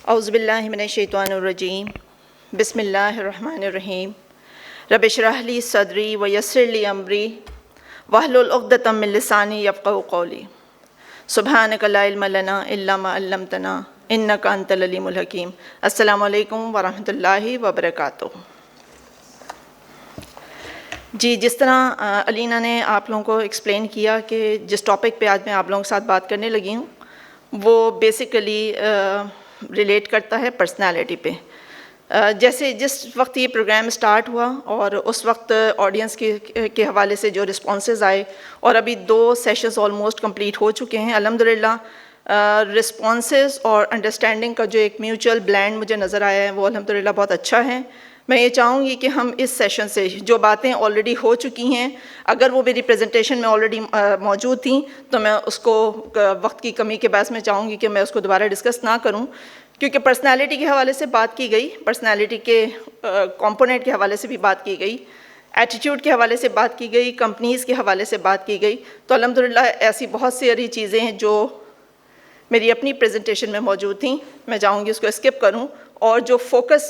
औज़ुबिल्लाहि मिनश्शैतानिर्रजीम बिस्मिल्लाहिर्रहमानिर्रहीम रब्बिश्रह ली सदरी व यस्सिर ली अमरी वहलुल उक़दतम मिन लिसानी यफ़क़हू क़ौली सुब्हानक ला इल्म लना इल्ला मा अल्लमतना इन्नका अंतल अलीमुल हकीम। अस्सलामु अलैकुम व रहमतुल्लाहि व बरकातुहू। जी, जिस तरह अलीना ने आप लोगों को एक्सप्लेन किया कि जिस टॉपिक पे आज मैं आप लोगों के साथ बात करने लगी हूँ वो बेसिकली रिलेट करता है पर्सनालिटी पे। जैसे जिस वक्त ये प्रोग्राम स्टार्ट हुआ और उस वक्त ऑडियंस के हवाले से जो रिस्पॉन्सेज आए और अभी 2 सेशंस ऑलमोस्ट कंप्लीट हो चुके हैं अल्हम्दुलिल्लाह। रिस्पॉन्सेज और अंडरस्टैंडिंग का जो एक म्यूचुअल ब्लेंड मुझे नज़र आया है वो अल्हम्दुलिल्लाह बहुत अच्छा है। मैं ये चाहूँगी कि हम इस सेशन से जो बातें ऑलरेडी हो चुकी हैं, अगर वो मेरी प्रेजेंटेशन में ऑलरेडी मौजूद थी तो मैं उसको वक्त की कमी के बायस मैं चाहूँगी कि मैं उसको दोबारा डिस्कस ना करूँ, क्योंकि पर्सनालिटी के हवाले से बात की गई, पर्सनालिटी के कंपोनेंट के हवाले से भी बात की गई, एटीट्यूड के हवाले से बात की गई, कंपनीज़ के हवाले से बात की गई। तो अल्हम्दुलिल्लाह ऐसी बहुत सारी चीज़ें हैं जो मेरी अपनी प्रेजेंटेशन में मौजूद थी, मैं चाहूँगी उसको स्किप करूँ और जो फोकस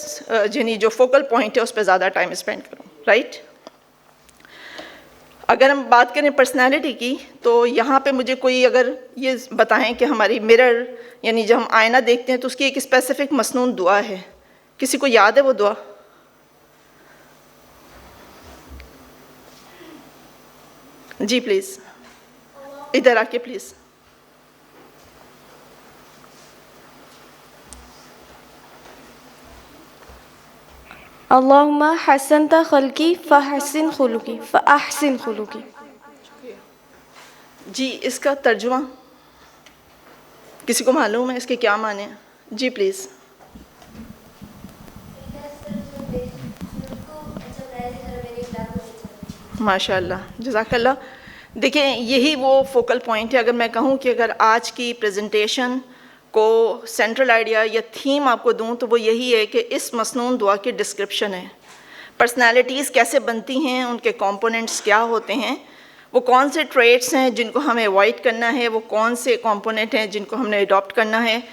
यानी जो फोकल पॉइंट है उस पर ज़्यादा टाइम स्पेंड करूँ। राइट, अगर हम बात करें पर्सनालिटी की तो यहाँ पे मुझे कोई अगर ये बताएं कि हमारी मिरर यानी जब हम आईना देखते हैं तो उसकी एक स्पेसिफिक मसनून दुआ है, किसी को याद है वो दुआ? जी प्लीज़ इधर आके प्लीज़। अल्लाहुम्मा हसनता खल्की फ़हसिन खुलुकी फ़अहसिन खुलुकी। जी, इसका तर्जुमा किसी को मालूम है इसके क्या माने हैं? जी प्लीज़। माशाअल्लाह, जज़ाकल्लाह। देखिए, यही वो फोकल पॉइंट है। अगर मैं कहूँ कि अगर आज की प्रेजेंटेशन को सेंट्रल आइडिया या थीम आपको दूं तो वो यही है कि इस मसनून दुआ की डिस्क्रिप्शन है। पर्सनालिटीज़ कैसे बनती हैं, उनके कंपोनेंट्स क्या होते हैं, वो कौन से ट्रेट्स हैं जिनको हमें अवॉइड करना है, वो कौन से कंपोनेंट हैं जिनको हमने अडॉप्ट करना है,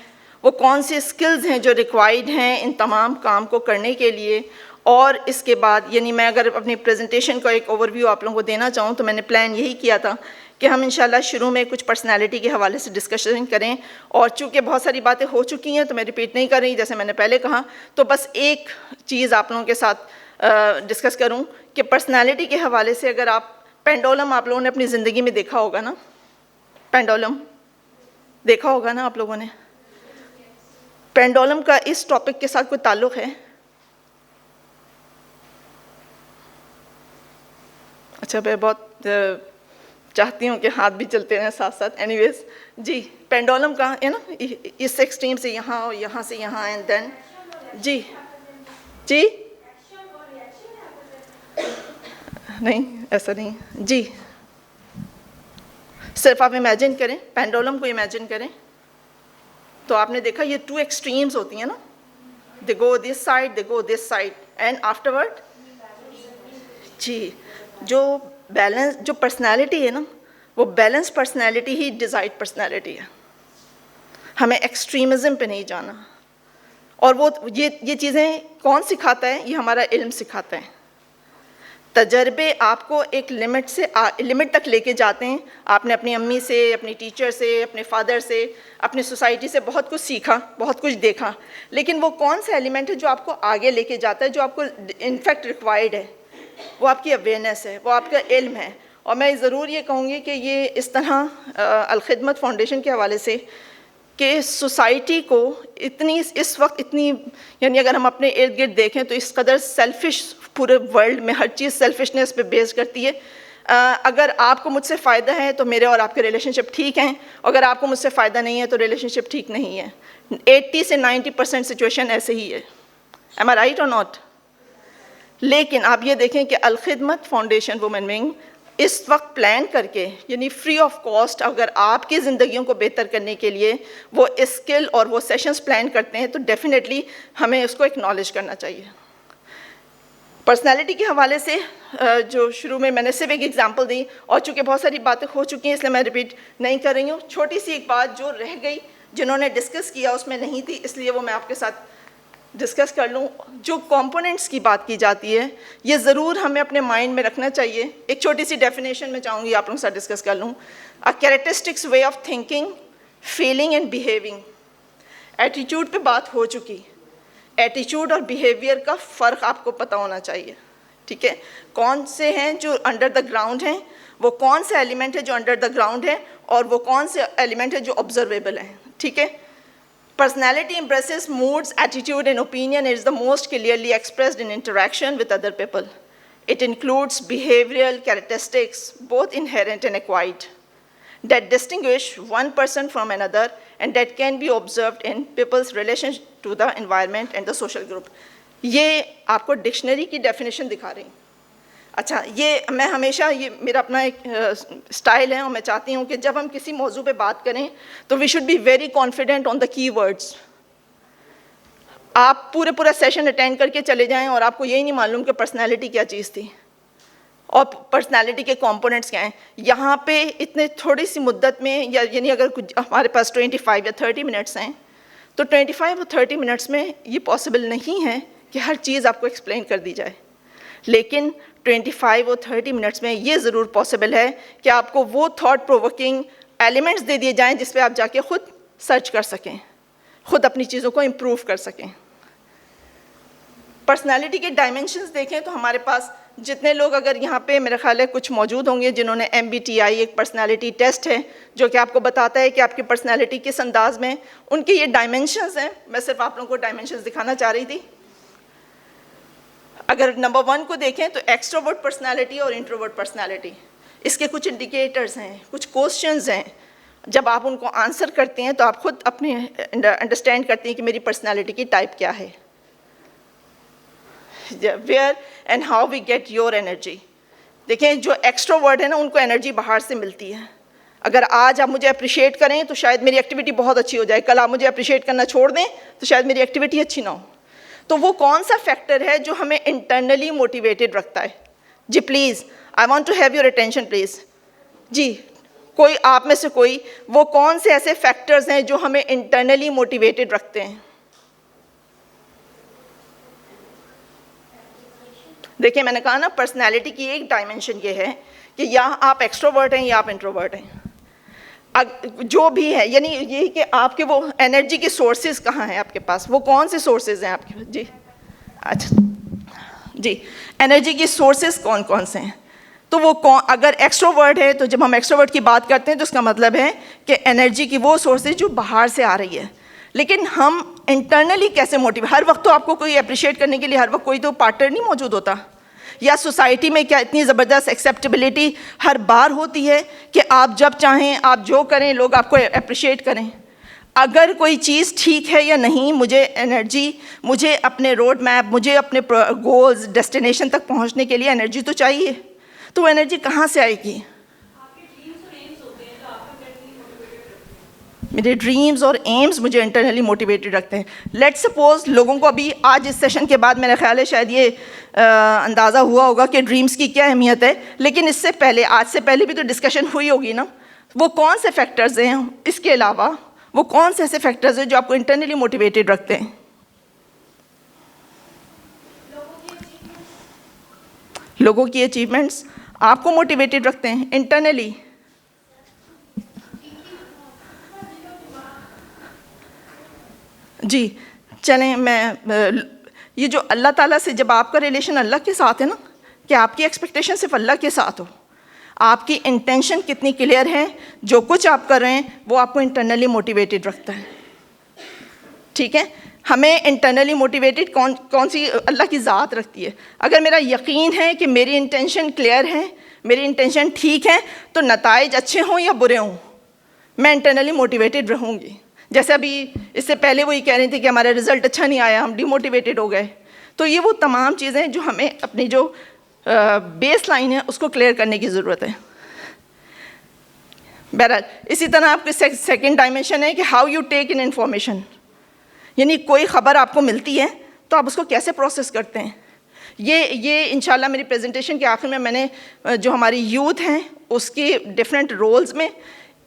वो कौन से स्किल्स हैं जो रिक्वायर्ड हैं इन तमाम काम को करने के लिए। और इसके बाद यानी मैं अगर अपनी प्रेजेंटेशन का एक ओवरव्यू आप लोगों को देना चाहूँ तो मैंने प्लान यही किया था कि हम इंशाल्लाह शुरू में कुछ पर्सनालिटी के हवाले से डिस्कशन करें, और चूँकि बहुत सारी बातें हो चुकी हैं तो मैं रिपीट नहीं कर रही जैसे मैंने पहले कहा। तो बस एक चीज़ आप लोगों के साथ डिस्कस करूं कि पर्सनालिटी के हवाले से अगर आप पेंडुलम आप लोगों ने अपनी ज़िंदगी में देखा होगा ना, पेंडुलम देखा होगा ना आप लोगों ने? पेंडुलम का इस टॉपिक के साथ कोई ताल्लुक़ है? अच्छा, मैं बहुत चाहती हूँ कि हाथ भी चलते रहें साथ साथ। एनीवेज, जी, पेंडुलम का है ना, इस एक्सट्रीम से यहाँ और यहाँ से यहाँ एंड देन जी जी नहीं, ऐसा नहीं जी। सिर्फ आप इमेजिन करें, पेंडुलम को इमेजिन करें तो आपने देखा ये 2 एक्सट्रीम्स होती हैं ना, they go this side, they go this side and afterward जी। जो बैलेंस, जो पर्सनालिटी है ना, वो बैलेंस पर्सनालिटी ही डिज़ायर्ड पर्सनालिटी है। हमें एक्सट्रीमिज़म पे नहीं जाना। और वो ये चीज़ें कौन सिखाता है? ये हमारा इल्म सिखाता है। तजर्बे आपको एक लिमिट तक लेके जाते हैं। आपने अपनी अम्मी से, अपनी टीचर से, अपने फादर से, अपनी सोसाइटी से बहुत कुछ सीखा, बहुत कुछ देखा, लेकिन वो कौन सा एलिमेंट है जो आपको आगे लेके जाता है, जो आपको इनफैक्ट रिक्वायर्ड है? वो आपकी अवेयरनेस है, वो आपका इल्म है। और मैं ज़रूर ये कहूँगी कि ये इस तरह अल-खिदमत फाउंडेशन के हवाले से कि सोसाइटी को इतनी इस वक्त इतनी यानी अगर हम अपने इर्द गिर्द देखें तो इस कदर सेल्फिश, पूरे वर्ल्ड में हर चीज़ सेल्फिशनेस पे बेस करती है। अगर आपको मुझसे फ़ायदा है तो मेरे और आपके रिलेशनशिप ठीक हैं, अगर आपको मुझसे फ़ायदा नहीं है तो रिलेशनशिप ठीक नहीं है। 80 से 90% सिचुएशन ऐसे ही है। एम आई राइट और नॉट? लेकिन आप ये देखें कि अल-खिदमत फाउंडेशन वुमेन विंग इस वक्त प्लान करके यानी फ्री ऑफ कॉस्ट अगर आपकी ज़िंदगियों को बेहतर करने के लिए वो स्किल और वो सेशंस प्लान करते हैं तो डेफिनेटली हमें उसको एक्नॉलेज करना चाहिए। पर्सनालिटी के हवाले से जो शुरू में मैंने सिर्फ एक एग्जांपल दी और चूँकि बहुत सारी बातें हो चुकी हैं इसलिए मैं रिपीट नहीं कर रही हूँ। छोटी सी एक बात जो रह गई जिन्होंने डिस्कस किया उसमें नहीं थी, इसलिए वो मैं आपके साथ डिस्कस कर लूँ। जो कंपोनेंट्स की बात की जाती है ये ज़रूर हमें अपने माइंड में रखना चाहिए। एक छोटी सी डेफिनेशन में चाहूँगी आप लोगों के साथ डिस्कस कर लूँ। A characteristics way of thinking, feeling and behaving. Attitude पे बात हो चुकी, एटीट्यूड और बिहेवियर का फ़र्क आपको पता होना चाहिए, ठीक है। कौन से हैं जो अंडर द ग्राउंड हैं, वो कौन से एलिमेंट है जो अंडर द ग्राउंड है, और वो कौन से एलिमेंट है जो ऑब्जर्वेबल हैं, ठीक है। Personality embraces moods, attitude and opinion. It is the most clearly expressed in interaction with other people. It includes behavioral characteristics, both inherent and acquired, that distinguish one person from another and that can be observed in people's relation to the environment and the social group. ये आपको dictionary की definition दिखा रही हूँ। अच्छा, ये मैं हमेशा, ये मेरा अपना एक स्टाइल है और मैं चाहती हूँ कि जब हम किसी मौजू पे बात करें तो we should be very confident on the keywords. आप पूरा सेशन अटेंड करके चले जाएं और आपको यही नहीं मालूम कि पर्सनालिटी क्या चीज़ थी और पर्सनालिटी के कंपोनेंट्स क्या हैं। यहाँ पे इतने थोड़ी सी मुद्दत में, या यानी अगर कुछ हमारे पास 25 या 30 मिनट्स हैं तो 25 और 30 मिनट्स में ये पॉसिबल नहीं है कि हर चीज़ आपको एक्सप्लेन कर दी जाए, लेकिन 25 और 30 मिनट्स में ये ज़रूर पॉसिबल है कि आपको वो थॉट प्रोवोकिंग एलिमेंट्स दे दिए जाएं जिस पे आप जाके ख़ुद सर्च कर सकें, ख़ुद अपनी चीज़ों को इम्प्रूव कर सकें। पर्सनालिटी के डायमेंशंस देखें तो हमारे पास जितने लोग, अगर यहाँ पे मेरे ख्याल है कुछ मौजूद होंगे जिन्होंने MBTI एक पर्सनालिटी टेस्ट है जो कि आपको बताता है कि आपकी पर्सनालिटी किस अंदाज में, उनके ये डायमेंशंस हैं। मैं सिर्फ आप लोगों को डायमेंशंस दिखाना चाह रही थी। अगर नंबर 1 को देखें तो एक्सट्रोवर्ट पर्सनालिटी और इंट्रोवर्ट पर्सनालिटी, इसके कुछ इंडिकेटर्स हैं, कुछ क्वेश्चंस हैं। जब आप उनको आंसर करते हैं तो आप खुद अपने अंडरस्टैंड करते हैं कि मेरी पर्सनालिटी की टाइप क्या है। Where and how we get your energy. देखें, जो एक्सट्रोवर्ट है ना, उनको एनर्जी बाहर से मिलती है। अगर आज आप मुझे अप्रिशिएट करें तो शायद मेरी एक्टिविटी बहुत अच्छी हो जाए, कल आप मुझे अप्रिशिएट करना छोड़ दें तो शायद मेरी एक्टिविटी अच्छी ना हो। तो वो कौन सा फैक्टर है जो हमें इंटरनली मोटिवेटेड रखता है? जी please, I want to have your attention please. जी, कोई आप में से कोई, वो कौन से ऐसे फैक्टर्स हैं जो हमें इंटरनली मोटिवेटेड रखते हैं? देखिए, मैंने कहा ना, पर्सनैलिटी की एक डायमेंशन ये है कि या आप एक्सट्रोवर्ट हैं या आप इंट्रोवर्ट हैं। जो भी है, यानी ये कि आपके वो एनर्जी के सोर्सेज कहाँ हैं आपके पास, वो कौन से सोर्सेज हैं आपके? जी अच्छा जी, एनर्जी के सोर्सेज कौन कौन से हैं? तो वो कौन, अगर एक्सट्रोवर्ट है तो जब हम एक्सट्रोवर्ट की बात करते हैं तो उसका मतलब है कि एनर्जी की वो सोर्सेज जो बाहर से आ रही है। लेकिन हम इंटरनली कैसे मोटिवेट? हर वक्त तो आपको कोई अप्रिशिएट करने के लिए हर वक्त कोई तो पार्टनर नहीं मौजूद होता, या सोसाइटी में क्या इतनी ज़बरदस्त एक्सेप्टेबिलिटी हर बार होती है कि आप जब चाहें आप जो करें लोग आपको अप्रिशिएट करें। अगर कोई चीज़ ठीक है या नहीं, मुझे एनर्जी, मुझे अपने रोड मैप, मुझे अपने गोल्स, डेस्टिनेशन तक पहुंचने के लिए एनर्जी तो चाहिए। तो वो एनर्जी कहाँ से आएगी? मेरे ड्रीम्स और एम्स मुझे इंटरनली मोटिवेटेड रखते हैं। लेट्स सपोज लोगों को अभी आज इस सेशन के बाद मेरा ख्याल है शायद ये अंदाज़ा हुआ होगा कि ड्रीम्स की क्या अहमियत है, लेकिन इससे पहले, आज से पहले भी तो डिस्कशन हुई होगी ना। वो कौन से फैक्टर्स हैं, इसके अलावा वो कौन से ऐसे फैक्टर्स हैं जो आपको इंटरनली मोटिवेटेड रखते हैं? लोगों की अचीवमेंट्स आपको मोटिवेटेड रखते हैं इंटरनली? जी चलें, मैं ये जो अल्लाह ताला से, जब आपका रिलेशन अल्लाह के साथ है ना, कि आपकी एक्सपेक्टेशन सिर्फ अल्लाह के साथ हो, आपकी इंटेंशन कितनी क्लियर है, जो कुछ आप कर रहे हैं वो आपको इंटरनली मोटिवेटेड रखता है। ठीक है, हमें इंटरनली मोटिवेटेड कौन सी अल्लाह की ज़ात रखती है। अगर मेरा यकीन है कि मेरी इंटेंशन क्लियर है, मेरी इंटेंशन ठीक है, तो नताइज अच्छे हों या बुरे हों, मैं इंटरनली मोटिवेटेड रहूँगी। जैसे अभी इससे पहले वो ये कह रही थी कि हमारा रिज़ल्ट अच्छा नहीं आया, हम डिमोटिवेटेड हो गए। तो ये वो तमाम चीज़ें जो हमें अपनी जो बेस लाइन है उसको क्लियर करने की ज़रूरत है। बहरहाल, इसी तरह आपके सेकंड डायमेंशन है कि how you take in information, यानी कोई ख़बर आपको मिलती है तो आप उसको कैसे प्रोसेस करते हैं। ये इंशाल्लाह मेरी प्रेजेंटेशन के आखिर में मैंने जो हमारी यूथ हैं उसके डिफरेंट रोल्स में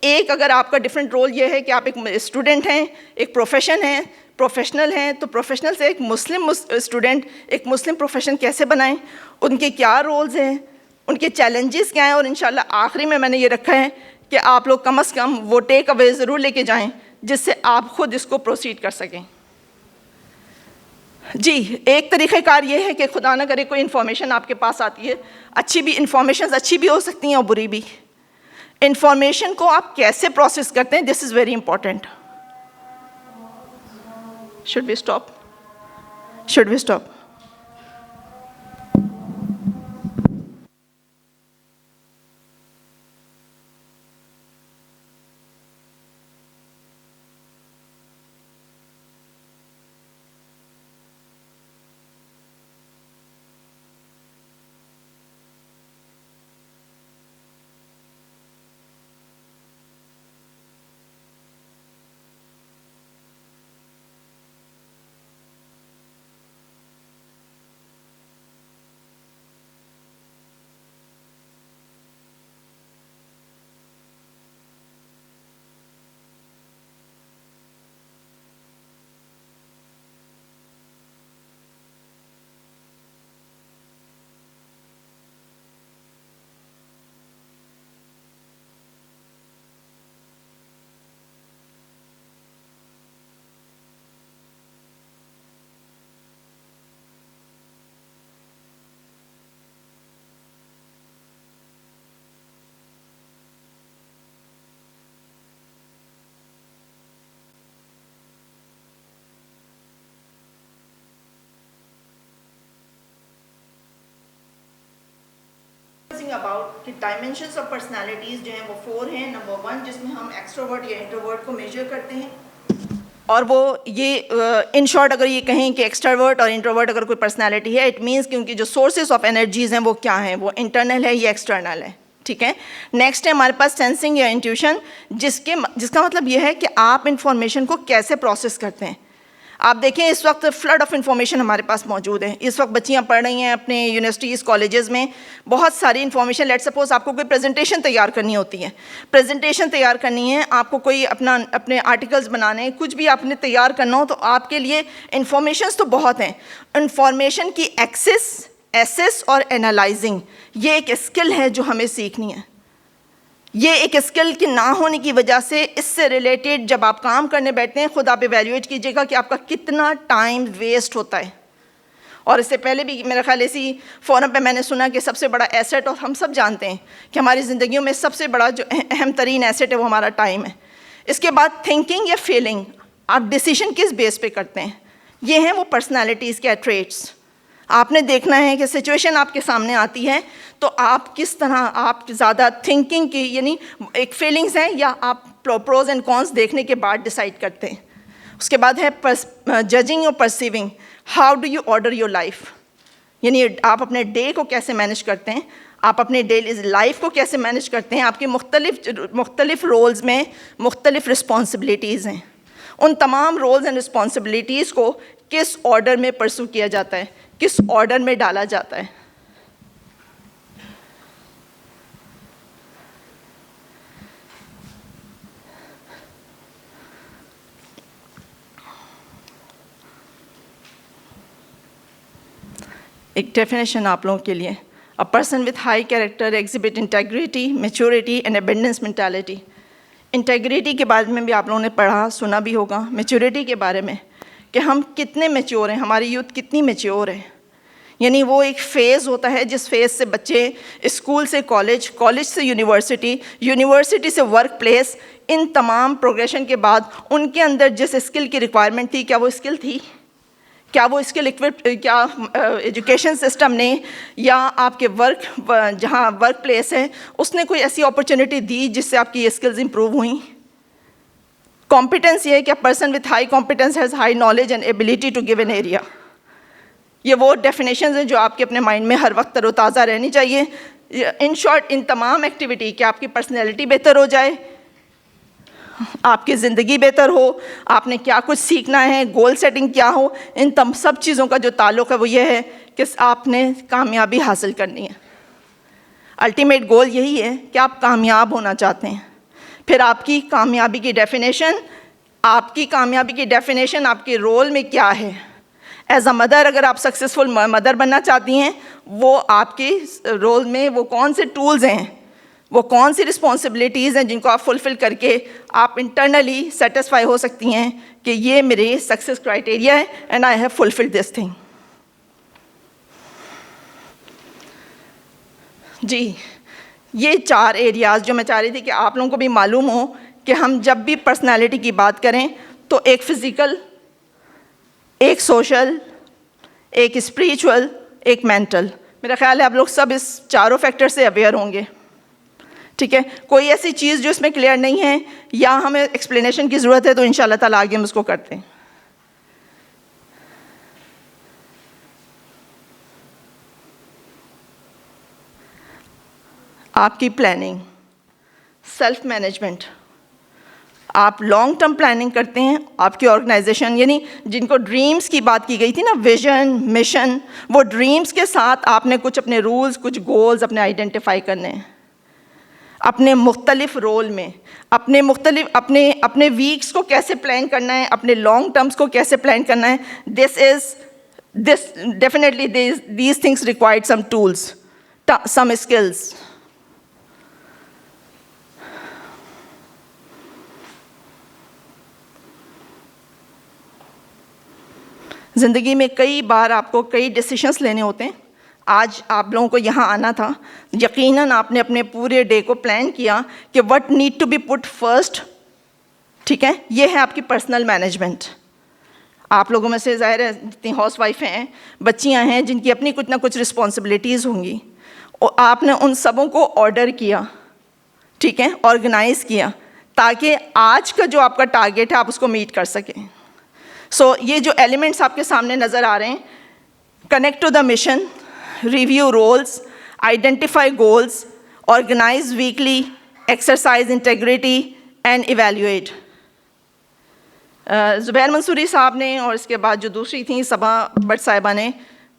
एक अगर आपका डिफरेंट रोल ये है कि आप एक स्टूडेंट हैं, एक प्रोफेशनल हैं, तो प्रोफेशनल से एक मुस्लिम स्टूडेंट एक मुस्लिम प्रोफेशन कैसे बनाएं, उनके क्या रोल्स हैं, उनके चैलेंजेस क्या हैं, और इंशाल्लाह आखिरी में मैंने ये रखा है कि आप लोग कम से कम वो टेक अवे ज़रूर लेके जाएं जिससे आप खुद इसको प्रोसीड कर सकें। जी, एक तरीक़ाकार ये है कि खुदा ना करे कोई इन्फॉर्मेशन आपके पास आती है, अच्छी भी इंफॉर्मेशन अच्छी भी हो सकती हैं और बुरी भी। इंफॉर्मेशन को आप कैसे प्रोसेस करते हैं, this is very important. Should we stop? About कि डायमेंशंस ऑफ पर्सनालिटीज़ जो हैं वो 4 हैं। नंबर 1 जिसमें हम एक्सट्रोवर्ट या इंट्रोवर्ट को मेजर करते हैं, और वो ये इन शॉर्ट अगर ये कहें कि एक्सट्रोवर्ट और इंट्रोवर्ट अगर कोई पर्सनालिटी है, इट मीन्स कि उनकी जो सोर्सेज ऑफ एनर्जीज़ हैं वो क्या हैं, वो इंटरनल है या एक्सटर्नल है। ठीक है। नेक्स्ट है हमारे पास सेंसिंग या इंट्यूशन, जिसका मतलब ये है कि आप इंफॉर्मेशन को कैसे प्रोसेस करते हैं। आप देखें इस वक्त फ्लड ऑफ इंफॉर्मेशन हमारे पास मौजूद है। इस वक्त बच्चियां पढ़ रही हैं अपने यूनिवर्सिटीज़ कॉलेजेस में, बहुत सारी इंफॉर्मेशन। लेट सपोज आपको कोई प्रेजेंटेशन तैयार करनी होती है, आपको कोई अपने आर्टिकल्स बनाने, कुछ भी आपने तैयार करना हो, तो आपके लिए इंफॉर्मेशन तो बहुत हैं। इंफॉर्मेशन की एक्सेस, एसेस और एनालाइजिंग, ये एक स्किल है जो हमें सीखनी है। ये एक स्किल के ना होने की वजह से इससे रिलेटेड जब आप काम करने बैठते हैं, खुद आप इवैल्यूएट कीजिएगा कि आपका कितना टाइम वेस्ट होता है। और इससे पहले भी मेरा ख्याल इसी फोरम पे मैंने सुना कि सबसे बड़ा एसेट, और हम सब जानते हैं कि हमारी ज़िंदगियों में सबसे बड़ा जो अहम तरीन एसेट है वो हमारा टाइम है। इसके बाद थिंकिंग या फीलिंग, आप डिसीजन किस बेस पे करते हैं, ये हैं वो पर्सनैलिटीज़ के ट्रेट्स। आपने देखना है कि सिचुएशन आपके सामने आती है तो आप किस तरह, आप ज़्यादा थिंकिंग की यानी एक फीलिंग्स हैं, या आप प्रोज एंड कॉन्स देखने के बाद डिसाइड करते हैं। उसके बाद है जजिंग और perceiving, how do you order your life, यानी आप अपने डे को कैसे मैनेज करते हैं, आप अपने डेली लाइफ को कैसे मैनेज करते हैं। आपके मुख्तलिफ रोल्स में मुख्तलिफ रिस्पॉन्सिबिलिटीज़ हैं, उन तमाम रोल्स एंड रिस्पॉन्सिबिलिटीज़ को किस ऑर्डर में परसू किया जाता है, किस ऑर्डर में डाला जाता है। एक डेफिनेशन आप लोगों के लिए, a person with high character exhibit integrity, maturity and abundance mentality. Integrity के बारे में भी आप लोगों ने पढ़ा सुना भी होगा, मैच्योरिटी के बारे में कि हम कितने मैच्योर हैं, हमारी यूथ कितनी मैच्योर है। यानी वो एक फ़ेज़ होता है जिस फेज़ से बच्चे स्कूल से कॉलेज, कॉलेज से यूनिवर्सिटी, यूनिवर्सिटी से वर्क प्लेस, इन तमाम प्रोग्रेशन के बाद उनके अंदर जिस स्किल की रिक्वायरमेंट थी, क्या वो स्किल थी, क्या वो स्किल इक्विप, क्या एजुकेशन सिस्टम ने या आपके जहाँ वर्क प्लेस है उसने कोई ऐसी अपॉर्चुनिटी दी जिससे आपकी ये स्किल्स इंप्रूव हुई। कॉम्पिटेंस ये है कि person with high competence has high knowledge and ability to give an area. ये वो डेफिनेशंस हैं जो आपके अपने माइंड में हर वक्त तरोताज़ा रहनी चाहिए। इन शॉर्ट, इन तमाम एक्टिविटी कि आपकी पर्सनैलिटी बेहतर हो जाए, आपकी ज़िंदगी बेहतर हो, आपने क्या कुछ सीखना है, गोल सेटिंग क्या हो, इन सब चीज़ों का जो ताल्लुक़ है वो ये है कि आपने कामयाबी हासिल करनी है। अल्टीमेट गोल यही है कि आप कामयाब होना चाहते हैं। फिर आपकी कामयाबी की डेफिनेशन, आपकी कामयाबी की डेफिनेशन आपके रोल में क्या है। एज अ मदर अगर आप सक्सेसफुल मदर बनना चाहती हैं, वो आपके रोल में वो कौन से टूल्स हैं, वो कौन सी रिस्पॉन्सिबिलिटीज़ हैं जिनको आप फुलफ़िल करके आप इंटरनली सेटिस्फाई हो सकती हैं कि ये मेरे सक्सेस क्राइटेरिया है and I have fulfilled this thing. जी, ये 4 एरियाज़ जो मैं चाह रही थी कि आप लोगों को भी मालूम हो कि हम जब भी पर्सनालिटी की बात करें तो एक फ़िज़िकल, एक सोशल, एक स्पिरिचुअल, एक मेंटल। मेरा ख़्याल है आप लोग सब इस चारों फैक्टर से अवेयर होंगे, ठीक है। कोई ऐसी चीज़ जो इसमें क्लियर नहीं है या हमें एक्सप्लेनेशन की ज़रूरत है तो इंशाल्लाह ताला आगे हम उसको करते हैं। आपकी प्लानिंग, सेल्फ मैनेजमेंट, आप लॉन्ग टर्म प्लानिंग करते हैं। आपकी ऑर्गेनाइजेशन, यानी जिनको ड्रीम्स की बात की गई थी ना, विजन, मिशन, वो ड्रीम्स के साथ आपने कुछ अपने रूल्स, कुछ गोल्स अपने आइडेंटिफाई करने हैं अपने मुख्तलिफ रोल में, अपने मुख्तलिफ अपने वीक्स को कैसे प्लान करना है, अपने लॉन्ग टर्म्स को कैसे प्लान करना है। This definitely these things required some tools, some skills. ज़िंदगी में कई बार आपको कई डिसीशंस लेने होते हैं। आज आप लोगों को यहाँ आना था, यकीनन आपने अपने पूरे डे को प्लान किया कि what need to be put first, ठीक है। ये है आपकी पर्सनल मैनेजमेंट। आप लोगों में से ज़ाहिर है जितनी हाउस वाइफ हैं, बच्चियाँ हैं, जिनकी अपनी कुछ ना कुछ रिस्पॉन्सिबिलिटीज़ होंगी, और आपने उन सबों को ऑर्डर किया, ठीक है, ऑर्गेनाइज़ किया, ताकि आज का जो आपका टारगेट है आप उसको मीट कर सकें। सो ये जो एलिमेंट्स आपके सामने नज़र आ रहे हैं, connect to the mission, review roles, identify goals, organize weekly, exercise integrity and evaluate. Zubair Mansoori साहब ने और इसके बाद जो दूसरी थी सबा भट्ट साहिबा ने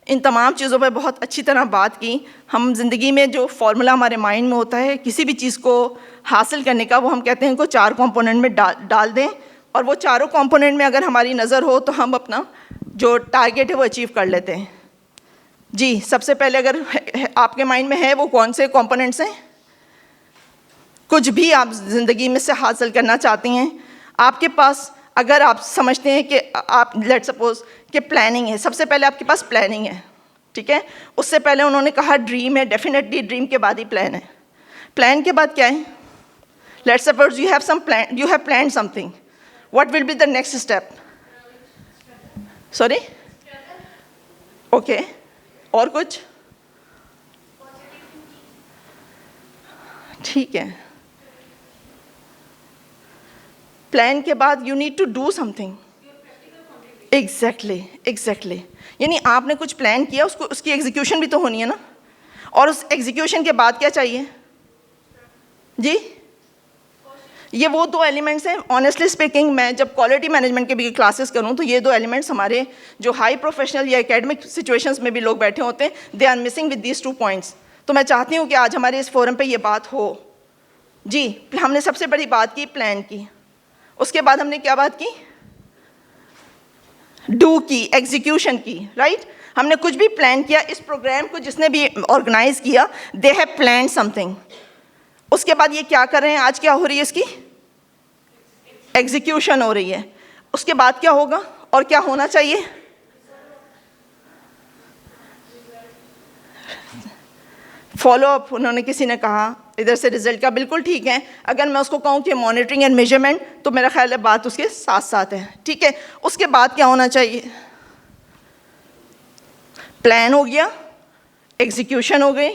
इन तमाम चीज़ों पर बहुत अच्छी तरह बात की। हम ज़िंदगी में जो फार्मूला हमारे माइंड में होता है किसी भी चीज़ को हासिल करने का, वो हम कहते हैं इनको 4 कंपोनेंट में डाल दें, और वो चारों कंपोनेंट में अगर हमारी नज़र हो तो हम अपना जो टारगेट है वो अचीव कर लेते हैं। जी, सबसे पहले अगर आपके माइंड में है वो कौन से कंपोनेंट्स हैं? कुछ भी आप ज़िंदगी में से हासिल करना चाहती हैं, आपके पास अगर आप समझते हैं कि आप लेट सपोज कि प्लानिंग है, सबसे पहले आपके पास प्लानिंग है, ठीक है। उससे पहले उन्होंने कहा ड्रीम है, डेफिनेटली ड्रीम के बाद ही प्लान है। प्लान के बाद क्या है? Let suppose you have some plan, you have plan something, what will be the next step? Sorry? Okay. और कुछ? ठीक है। प्लान के बाद you need to do something. Exactly. यानी आपने कुछ प्लान किया, उसको उसकी एग्जीक्यूशन भी तो होनी है ना, और उस एग्जीक्यूशन के बाद क्या चाहिए जी? ये वो 2 एलिमेंट्स हैं। ऑनेस्टली स्पीकिंग, मैं जब क्वालिटी मैनेजमेंट के भी क्लासेस करूं तो ये 2 एलिमेंट्स हमारे जो हाई प्रोफेशनल या एकेडमिक सिचुएशंस में भी लोग बैठे होते हैं, they are missing with these 2 points. तो मैं चाहती हूँ कि आज हमारे इस फोरम पे ये बात हो। जी, हमने सबसे बड़ी बात की प्लान की, उसके बाद हमने क्या बात की? डू की, एग्जीक्यूशन की, राइट। हमने कुछ भी प्लान किया, इस प्रोग्राम को जिसने भी ऑर्गेनाइज किया, दे हैव प्लान समथिंग। उसके बाद ये क्या कर रहे हैं, आज क्या हो रही है, इसकी एग्जीक्यूशन हो रही है। उसके बाद क्या होगा और क्या होना चाहिए? Follow up. उन्होंने किसी ने कहा इधर से रिजल्ट का, बिल्कुल ठीक है। अगर मैं उसको कहूँ कि मॉनिटरिंग एंड मेजरमेंट, तो मेरा ख्याल है बात उसके साथ साथ है, ठीक है। उसके बाद क्या होना चाहिए? प्लान हो गया, एग्जीक्यूशन हो गई,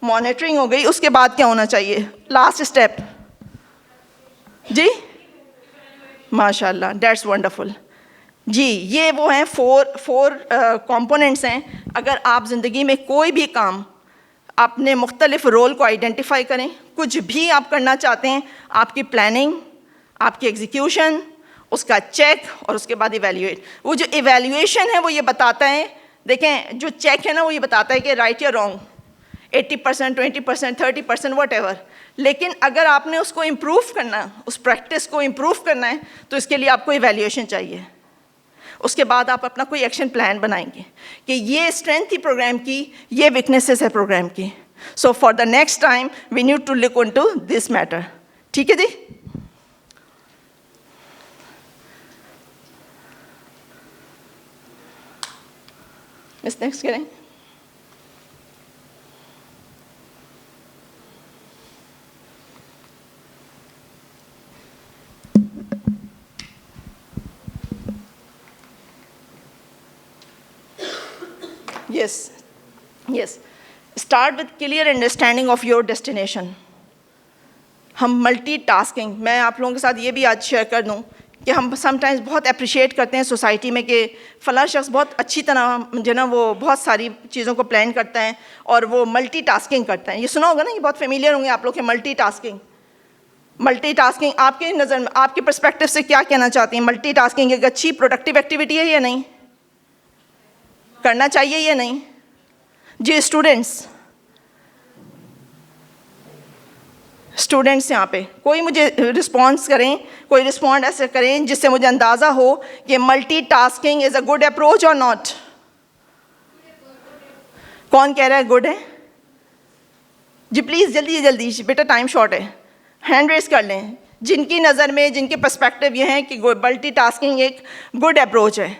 मॉनिटरिंग हो गई, उसके बाद क्या होना चाहिए? लास्ट स्टेप जी, माशाल्लाह, दैट्स वंडरफुल। जी, ये वो हैं 4 कंपोनेंट्स हैं। अगर आप ज़िंदगी में कोई भी काम, अपने मुख्तलिफ रोल को आइडेंटिफाई करें, कुछ भी आप करना चाहते हैं, आपकी प्लानिंग, आपकी एग्जीक्यूशन, उसका चेक, और उसके बाद इवैल्यूएट। वो जो इवैल्यूएशन है वो ये बताता है, देखें जो चेक है ना वो ये बताता है कि राइट या रॉन्ग, 80%, 20%, 30%, वट एवर। लेकिन अगर आपने उसको इम्प्रूव करना है, उस प्रैक्टिस को इम्प्रूव करना है, तो इसके लिए आपको इवैल्यूएशन चाहिए। उसके बाद आप अपना कोई एक्शन प्लान बनाएंगे कि ये स्ट्रेंथ थी प्रोग्राम की, ये वीकनेसेस है प्रोग्राम की। So for the next time we need to look into this matter. ठीक है जी। इस नेक्स्ट करें। Yes. Start with clear understanding of your destination. हम मल्टीटास्किंग, मैं आप लोगों के साथ ये भी आज शेयर कर दूं कि हम समटाइम्स बहुत अप्रिशिएट करते हैं सोसाइटी में कि फ़लाँ शख्स बहुत अच्छी तरह जो ना वो बहुत सारी चीज़ों को प्लान करता है और वो मल्टीटास्किंग करता है। ये सुना होगा ना, ये बहुत फेमिलियर होंगे आप लोग के मल्टीटास्किंग आपके नज़र में, आपके पर्सपेक्टिव से क्या कहना चाहती हैं? मल्टीटास्किंग एक अच्छी प्रोडक्टिव एक्टिविटी है या नहीं? करना चाहिए या नहीं? जी स्टूडेंट्स यहाँ पे कोई मुझे रिस्पॉन्स करें, कोई रिस्पॉन्ड ऐसे करें जिससे मुझे अंदाज़ा हो कि multitasking is a good approach और नॉट। कौन कह रहा है गुड है? जी प्लीज़ जल्दी बेटा, टाइम शॉर्ट है, हैंड रेस कर लें जिनकी नज़र में, जिनके पर्सपेक्टिव ये हैं कि मल्टीटास्किंग एक गुड अप्रोच है।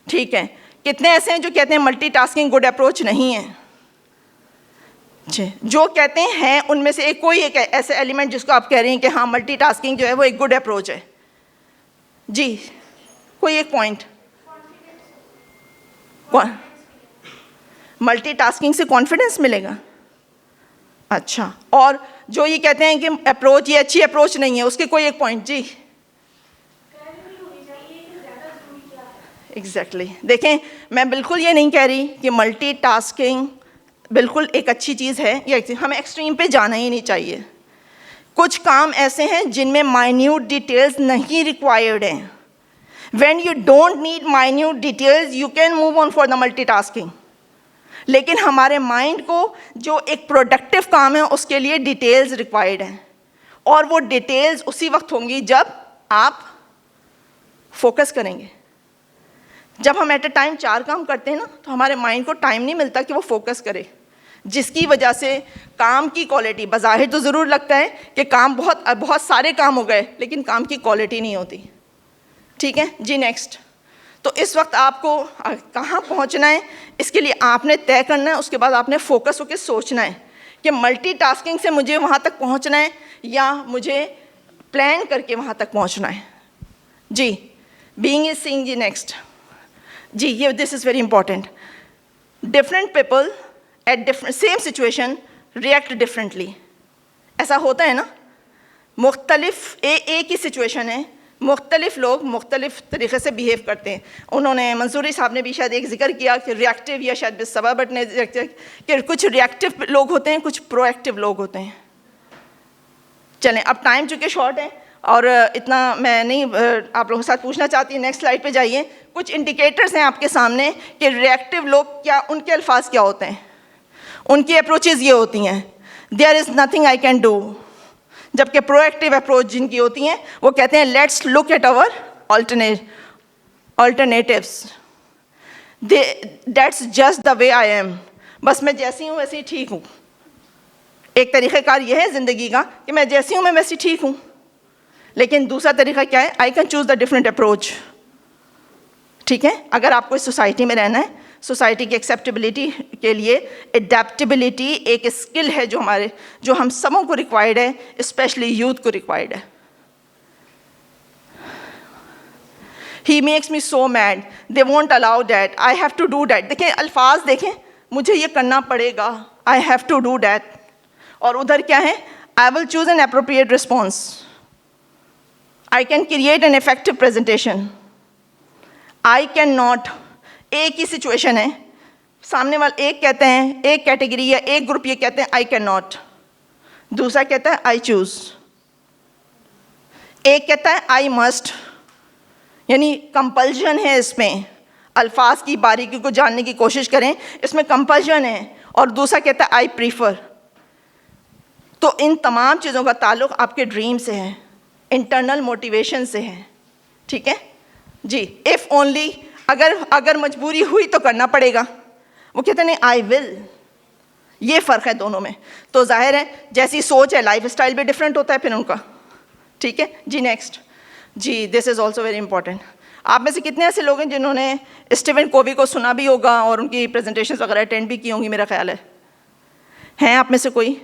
ठीक है, कितने ऐसे हैं जो कहते हैं मल्टीटास्किंग गुड अप्रोच नहीं है? जो कहते हैं उनमें से एक ऐसे एलिमेंट जिसको आप कह रहे हैं कि हाँ मल्टीटास्किंग जो है वो एक गुड अप्रोच है। जी कोई एक पॉइंट। मल्टीटास्किंग से कॉन्फिडेंस मिलेगा? अच्छा, और जो ये कहते हैं कि अप्रोच ये अच्छी अप्रोच नहीं है, उसके कोई एक पॉइंट। जी एग्जैक्टली देखें, मैं बिल्कुल ये नहीं कह रही कि मल्टीटास्किंग बिल्कुल एक अच्छी चीज़ है, या हमें एक्सट्रीम पे जाना ही नहीं चाहिए। कुछ काम ऐसे हैं जिनमें माइन्यूट डिटेल्स नहीं रिक्वायर्ड हैं। When you don't need minute details you can move on for the multitasking. लेकिन हमारे माइंड को जो एक प्रोडक्टिव काम है उसके लिए डिटेल्स रिक्वायर्ड हैं, और वो डिटेल्स उसी वक्त होंगी जब आप फोकस करेंगे। जब हम एट अ टाइम 4 काम करते हैं ना, तो हमारे माइंड को टाइम नहीं मिलता कि वो फोकस करे, जिसकी वजह से काम की क्वालिटी, बज़ाहिर तो ज़रूर लगता है कि काम बहुत सारे काम हो गए, लेकिन काम की क्वालिटी नहीं होती। ठीक है जी, नेक्स्ट। तो इस वक्त आपको कहाँ पहुँचना है, इसके लिए आपने तय करना है। उसके बाद आपने फोकस होकर सोचना है कि मल्टीटास्किंग से मुझे वहाँ तक पहुँचना है या मुझे प्लान करके वहाँ तक पहुँचना है। जी बीइंग इज सीइंग। जी नेक्स्ट। जी ये this is very important. Different people at different same situation react differently. ऐसा होता है ना, मुख्तलिफ एक ही सिचुएशन है, मुख्तलिफ लोग मुख्तलिफ तरीक़े से बिहेव करते हैं। उन्होंने मंसूरी साहब ने भी शायद एक जिक्र किया कि रिएक्टिव, या शायद बिस्सबा बट ने कि कुछ रिएक्टिव लोग होते हैं, कुछ प्रोएक्टिव लोग होते हैं। चलें, अब टाइम चूँकि शॉर्ट है और इतना मैं नहीं आप लोगों के साथ पूछना चाहती। नेक्स्ट स्लाइड पे जाइए। कुछ इंडिकेटर्स हैं आपके सामने कि रिएक्टिव लोग क्या, उनके अल्फाज क्या होते हैं, उनकी अप्रोचेज़ ये होती हैं, there is nothing I can do. जबकि प्रोएक्टिव अप्रोच जिनकी होती हैं वो कहते हैं let's look at our alternatives, that's just the way I am. बस मैं जैसी हूँ वैसी ठीक हूँ। एक तरीक़ेकार यह है ज़िंदगी का कि मैं जैसी हूँ मैं वैसी ठीक हूँ। लेकिन दूसरा तरीका क्या है? I can choose the different approach. ठीक है, अगर आपको इस सोसाइटी में रहना है, सोसाइटी की एक्सेप्टेबिलिटी के लिए एडेप्टेबिलिटी एक स्किल है जो हम सबों को रिक्वायर्ड है, स्पेशली यूथ को रिक्वायर्ड है। He makes me so mad, they won't allow that, I have to do that. देखें अल्फाज देखें, मुझे ये करना पड़ेगा, I have to do that. और उधर क्या है? I will choose an appropriate response, I can create an effective presentation. I cannot। एक ही सिचुएशन है, सामने वाले एक कहते हैं, एक कैटेगरी या एक ग्रुप ये कहते हैं I cannot, दूसरा कहता है I choose, एक कहता है I must, यानी कंपल्जन है इसमें। अल्फाज की बारीकी को जानने की कोशिश करें, इसमें कंपल्जन है। और दूसरा कहता है I prefer। तो इन तमाम चीज़ों का ताल्लुक़ आपके ड्रीम से है, इंटरनल मोटिवेशन से है, ठीक है जी। इफ़ ओनली, अगर मजबूरी हुई तो करना पड़ेगा, वो कहते नहीं आई विल, ये फ़र्क है दोनों में। तो जाहिर है जैसी सोच है लाइफ स्टाइल भी डिफरेंट होता है फिर उनका, ठीक है जी। नेक्स्ट जी, this is also very important. आप में से कितने ऐसे लोग हैं जिन्होंने स्टीवन कोवी को सुना भी होगा और उनकी प्रेजेंटेशंस वगैरह अटेंड भी की होंगी, मेरा ख्याल है। हैं आप में से कोई?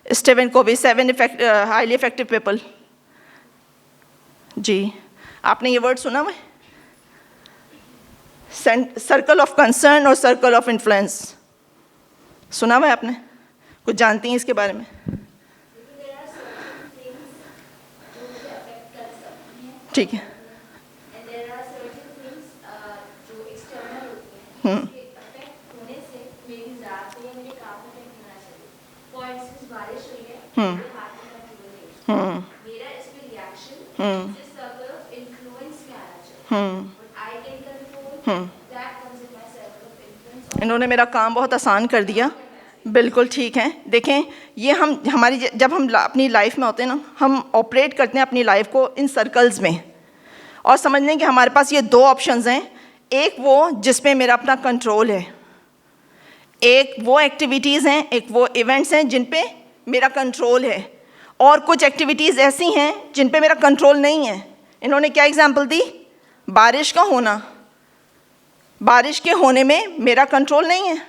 स्टीवन कोवी, 7 हाईली इफेक्टिव पीपल। जी, आपने ये वर्ड सुना हुआ है? सर्कल ऑफ कंसर्न और सर्कल ऑफ इन्फ्लुएंस सुना हुआ है आपने? कुछ जानती हैं इसके बारे में? ठीक है। इन्होंने मेरा काम बहुत आसान कर दिया। बिल्कुल ठीक है। देखें, ये जब हम अपनी लाइफ में होते हैं ना, हम ऑपरेट करते हैं अपनी लाइफ को इन सर्कल्स में, और समझ लें कि हमारे पास ये 2 ऑप्शंस हैं। एक वो जिसमें मेरा अपना कंट्रोल है, एक वो एक्टिविटीज़ हैं, एक वो इवेंट्स हैं जिन पे मेरा कंट्रोल है, और कुछ एक्टिविटीज़ ऐसी हैं जिन पे मेरा कंट्रोल नहीं है। इन्होंने क्या एग्जांपल दी? बारिश का होना। बारिश के होने में मेरा कंट्रोल नहीं है,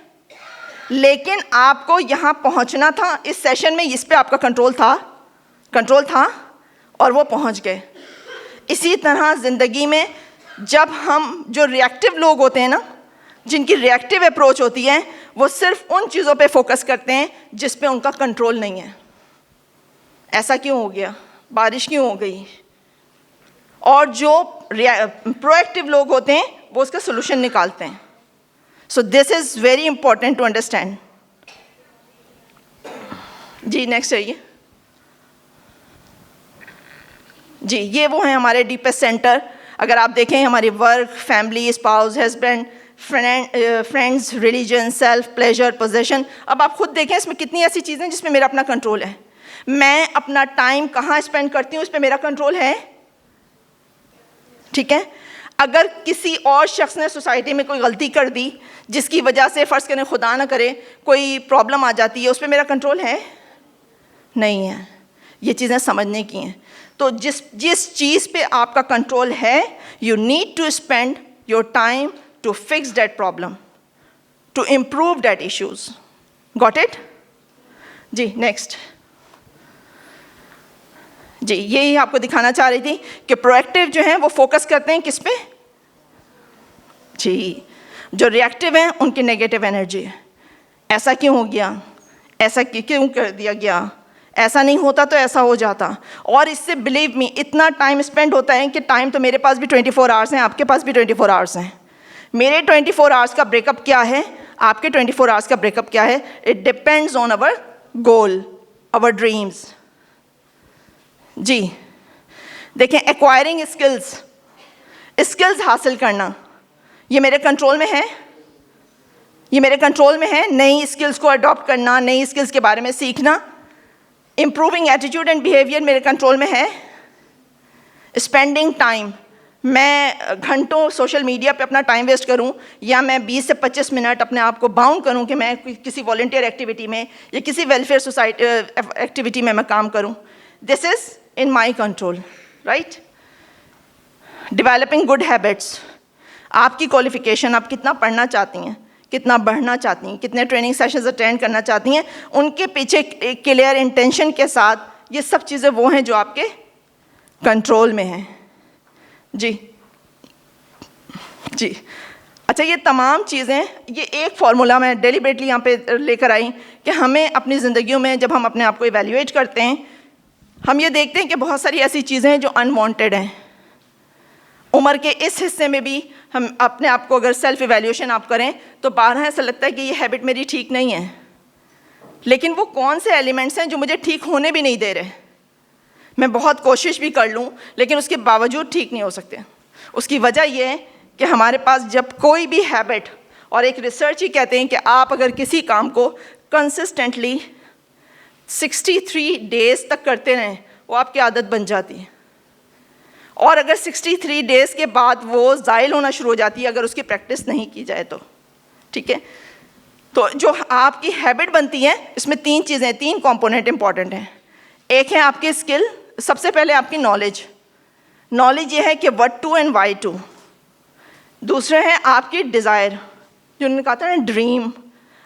लेकिन आपको यहाँ पहुँचना था इस सेशन में, इस पे आपका कंट्रोल था और वो पहुँच गए। इसी तरह ज़िंदगी में जब हम, जो रिएक्टिव लोग होते हैं ना, जिनकी रिएक्टिव अप्रोच होती है, वो सिर्फ उन चीज़ों पे फोकस करते हैं जिस पे उनका कंट्रोल नहीं है। ऐसा क्यों हो गया? बारिश क्यों हो गई? और जो प्रोएक्टिव लोग होते हैं वो उसका सोल्यूशन निकालते हैं। So this is very important to understand. जी नेक्स्ट आइए। जी, ये वो हैं हमारे डीपेस्ट सेंटर। अगर आप देखें, हमारी work, family, spouse, husband, friends, religion, self, pleasure, possession. अब आप खुद देखें इसमें कितनी ऐसी चीज़ें जिसमें मेरा अपना कंट्रोल है। मैं अपना टाइम कहाँ स्पेंड करती हूँ उस पर मेरा कंट्रोल है, ठीक है। अगर किसी और शख्स ने सोसाइटी में कोई गलती कर दी जिसकी वजह से, फ़र्ज़ करें खुदा ना करे, कोई प्रॉब्लम आ जाती है, उस पर मेरा कंट्रोल है? नहीं है। ये चीज़ें समझने की हैं। तो जिस चीज़ पे आपका कंट्रोल है, you need to spend your time to fix that problem, to improve that issues. Got it? जी नेक्स्ट। जी, यही आपको दिखाना चाह रही थी कि प्रोएक्टिव जो हैं वो फोकस करते हैं किस पे? जी, जो रिएक्टिव हैं उनकी नेगेटिव एनर्जी है। ऐसा क्यों हो गया? ऐसा क्यों कर दिया गया? ऐसा नहीं होता तो ऐसा हो जाता। और इससे बिलीव मी, इतना टाइम स्पेंड होता है कि टाइम तो मेरे पास भी 24 आवर्स हैं, आपके पास भी 24 आवर्स हैं। मेरे 24 आवर्स का ब्रेकअप क्या है, आपके 24 आवर्स का ब्रेकअप क्या है? It depends on our goal, our dreams. जी देखें, एक्वायरिंग स्किल्स हासिल करना, ये मेरे कंट्रोल में है, ये मेरे कंट्रोल में है। नई स्किल्स को अडॉप्ट करना, नई स्किल्स के बारे में सीखना। इम्प्रूविंग एटीट्यूड एंड बिहेवियर मेरे कंट्रोल में है। स्पेंडिंग टाइम, मैं घंटों सोशल मीडिया पे अपना टाइम वेस्ट करूं, या मैं 20 से 25 मिनट अपने आप को बाउंड करूं कि मैं किसी वॉलंटियर एक्टिविटी में या किसी वेलफेयर सोसाइटी एक्टिविटी में मैं काम करूं। This is in my control, right. Developing good habits, आपकी क्वालिफिकेशन, आप कितना पढ़ना चाहती हैं, कितना बढ़ना चाहती हैं, कितने ट्रेनिंग सेशंस अटेंड करना चाहती हैं, उनके पीछे एक क्लियर इंटेंशन के साथ, ये सब चीज़ें वो हैं जो आपके कंट्रोल में हैं। जी जी, अच्छा, ये तमाम चीज़ें, ये एक फार्मूला मैं डेलिबरेटली यहाँ पे लेकर आई कि हमें अपनी ज़िंदगियों में जब हम अपने आप को इवैल्यूएट करते हैं, हम ये देखते हैं कि बहुत सारी ऐसी चीज़ें हैं जो अनवांटेड हैं। उम्र के इस हिस्से में भी हम अपने आप को अगर सेल्फ इवैल्यूएशन आप करें तो बारह ऐसा लगता है कि ये हैबिट मेरी ठीक नहीं है, लेकिन वो कौन से एलिमेंट्स हैं जो मुझे ठीक होने भी नहीं दे रहे। मैं बहुत कोशिश भी कर लूँ लेकिन उसके बावजूद ठीक नहीं हो सकते। उसकी वजह ये है कि हमारे पास जब कोई भी हैबिट, और एक रिसर्च ही कहते हैं कि आप अगर किसी काम को कंसिस्टेंटली 63 डेज़ तक करते रहें, वो आपकी आदत बन जाती है। और अगर 63 डेज़ के बाद वो ज़ाइल होना शुरू हो जाती है अगर उसकी प्रैक्टिस नहीं की जाए तो, ठीक है। तो जो आपकी हैबिट बनती है, इसमें 3 चीज़ें, 3 कंपोनेंट इंपॉर्टेंट हैं। एक है आपकी स्किल, सबसे पहले आपकी नॉलेज। नॉलेज ये है कि what to and why to. दूसरा है आपकी डिज़ायर, जो उन्होंने कहा था ना, ड्रीम।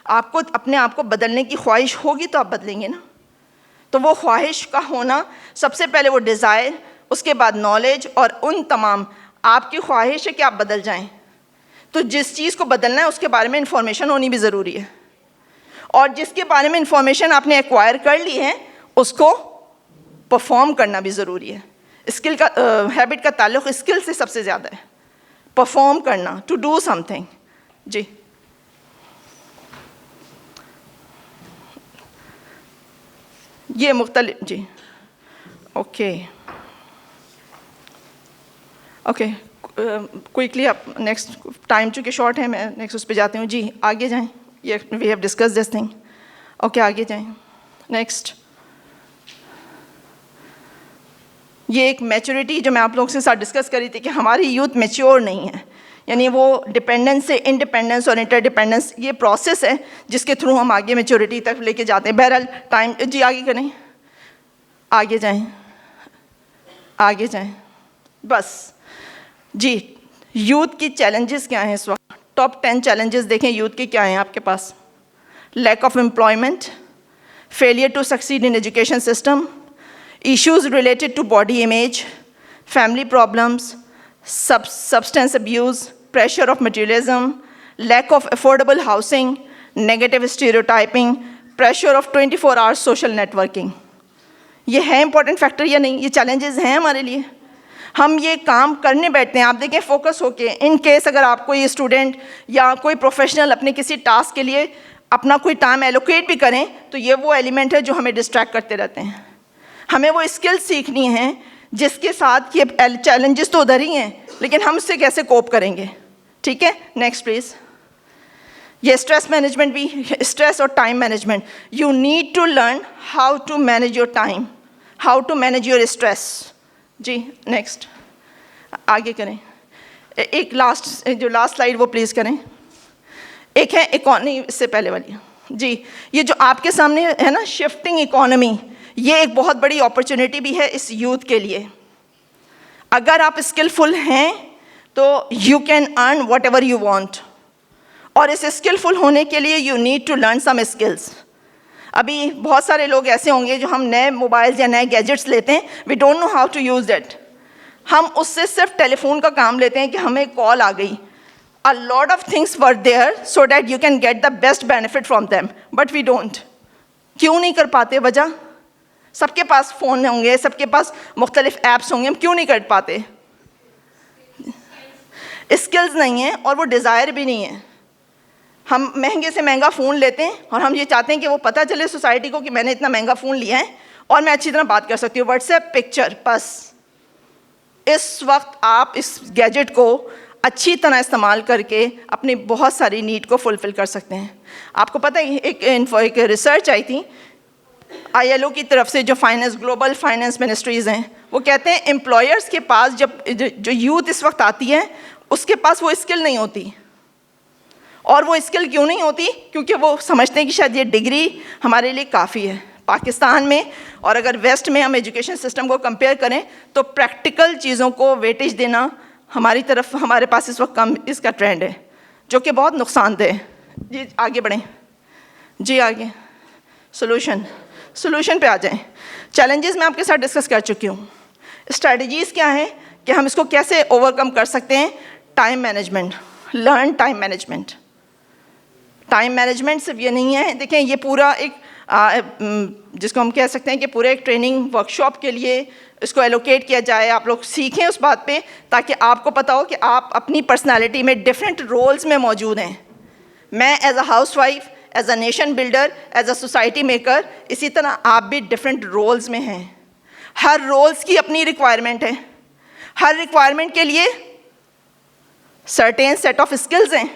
आपको अपने आप को बदलने की ख्वाहिश होगी तो आप बदलेंगे ना। तो वो ख्वाहिश का होना, सबसे पहले वो डिज़ायर, उसके बाद नॉलेज, और उन तमाम आपकी ख्वाहिश है कि आप बदल जाएं। तो जिस चीज़ को बदलना है उसके बारे में इंफॉर्मेशन होनी भी ज़रूरी है, और जिसके बारे में इंफॉर्मेशन आपने एक्वायर कर ली है उसको परफॉर्म करना भी ज़रूरी है। स्किल का हैबिट का ताल्लुक़ स्किल से सबसे ज़्यादा है, परफॉर्म करना, टू डू समथिंग। जी, ये मुख्तलिफ, जी, ओके ओके, क्विकली आप नेक्स्ट, टाइम चूँकि शॉर्ट है, मैं नेक्स्ट उस पर जाती हूँ। जी आगे जाएं, ये we have discuss this thing. Okay, आगे जाएं। नेक्स्ट, ये एक मैच्योरिटी जो मैं आप लोगों के साथ डिस्कस करी थी कि हमारी यूथ मैच्योर नहीं है, यानी वो डिपेंडेंस से इंडिपेंडेंस और इंटरडिपेंडेंस, ये प्रोसेस है जिसके थ्रू हम आगे मैच्योरिटी तक लेके जाते हैं। बहरहाल टाइम, जी आगे करें, आगे जाएं, आगे जाएं, बस। जी, यूथ की चैलेंजेस क्या हैं इस वक्त? टॉप 10 चैलेंजेस देखें यूथ के क्या हैं आपके पास। Lack of employment, failure to succeed in education system, issues related to body image, family problems, substance abuse, pressure of materialism, lack of affordable housing, negative stereotyping, pressure of 24 hours social networking. ये है important factor या नहीं? ये challenges हैं हमारे लिए। हम ये काम करने बैठते हैं, आप देखें फोकस होके, इन केस अगर आप कोई स्टूडेंट या कोई प्रोफेशनल अपने किसी टास्क के लिए अपना कोई टाइम एलोकेट भी करें तो ये वो एलिमेंट है जो हमें डिस्ट्रैक्ट करते रहते हैं। हमें वो स्किल्स सीखनी है जिसके साथ ये चैलेंजेस तो उधर ही हैं, लेकिन हम उससे कैसे कोप करेंगे, ठीक है। Next please. ये स्ट्रेस मैनेजमेंट भी, स्ट्रेस और time management, you need to learn how to manage your time, how to manage your stress. जी नेक्स्ट, आगे करें। एक लास्ट, जो लास्ट स्लाइड वो प्लीज़ करें। एक है इकॉनमी, इससे पहले वाली। जी, ये जो आपके सामने है ना, शिफ्टिंग इकॉनमी, ये एक बहुत बड़ी अपॉर्चुनिटी भी है इस यूथ के लिए। अगर आप स्किलफुल हैं तो you can earn whatever you want, और इस स्किलफुल होने के लिए you need to learn some skills. अभी बहुत सारे लोग ऐसे होंगे जो हम नए मोबाइल्स या नए गैजेट्स लेते हैं, we don't know how to use that. हम उससे सिर्फ टेलीफोन का काम लेते हैं कि हमें कॉल आ गई। A lot of things were there so that you can get the best benefit from them, but we don't. क्यों नहीं कर पाते? वजह, सबके पास फ़ोन होंगे, सबके पास मुख्तलिफ ऐप्स होंगे, हम क्यों नहीं कर पाते? स्किल्स नहीं है और वो डिज़ायर भी नहीं है। हम महंगे से महंगा फ़ोन लेते हैं और हम ये चाहते हैं कि वो पता चले सोसाइटी को कि मैंने इतना महंगा फ़ोन लिया है और मैं अच्छी तरह बात कर सकती हूँ, व्हाट्सएप पिक्चर, बस। इस वक्त आप इस गैजेट को अच्छी तरह इस्तेमाल करके अपनी बहुत सारी नीड को फुलफ़िल कर सकते हैं। आपको पता है, एक रिसर्च आई थी ILO की तरफ से, जो फाइनेंस, ग्लोबल फाइनेंस मिनिस्ट्रीज़ हैं, वो कहते हैं एम्प्लॉयर्स के पास जब जो यूथ इस वक्त आती है उसके पास वो स्किल नहीं होती। और वो स्किल क्यों नहीं होती? क्योंकि वो समझते हैं कि शायद ये डिग्री हमारे लिए काफ़ी है। पाकिस्तान में और अगर वेस्ट में हम एजुकेशन सिस्टम को कंपेयर करें तो प्रैक्टिकल चीज़ों को वेटेज देना हमारी तरफ, हमारे पास इस वक्त कम इसका ट्रेंड है, जो कि बहुत नुकसानदेह है। जी आगे बढ़ें, जी आगे। सोल्यूशन पे आ जाएं। चैलेंजेस मैं आपके साथ डिस्कस कर चुकी हूँ। स्ट्रैटेजीज़ क्या हैं कि हम इसको कैसे ओवरकम कर सकते हैं? Time management, learn time management. Time management सिर्फ ये नहीं है, देखें ये पूरा एक जिसको हम कह सकते हैं कि पूरे एक ट्रेनिंग वर्कशॉप के लिए इसको एलोकेट किया जाए, आप लोग सीखें उस बात पे, ताकि आपको पता हो कि आप अपनी पर्सनालिटी में डिफरेंट रोल्स में मौजूद हैं। मैं as a housewife, as a nation builder, as a society maker, इसी तरह आप भी डिफरेंट रोल्स में हैं। हर रोल्स की अपनी रिक्वायरमेंट है, हर रिक्वायरमेंट के लिए सर्टेन सेट ऑफ स्किल्स हैं।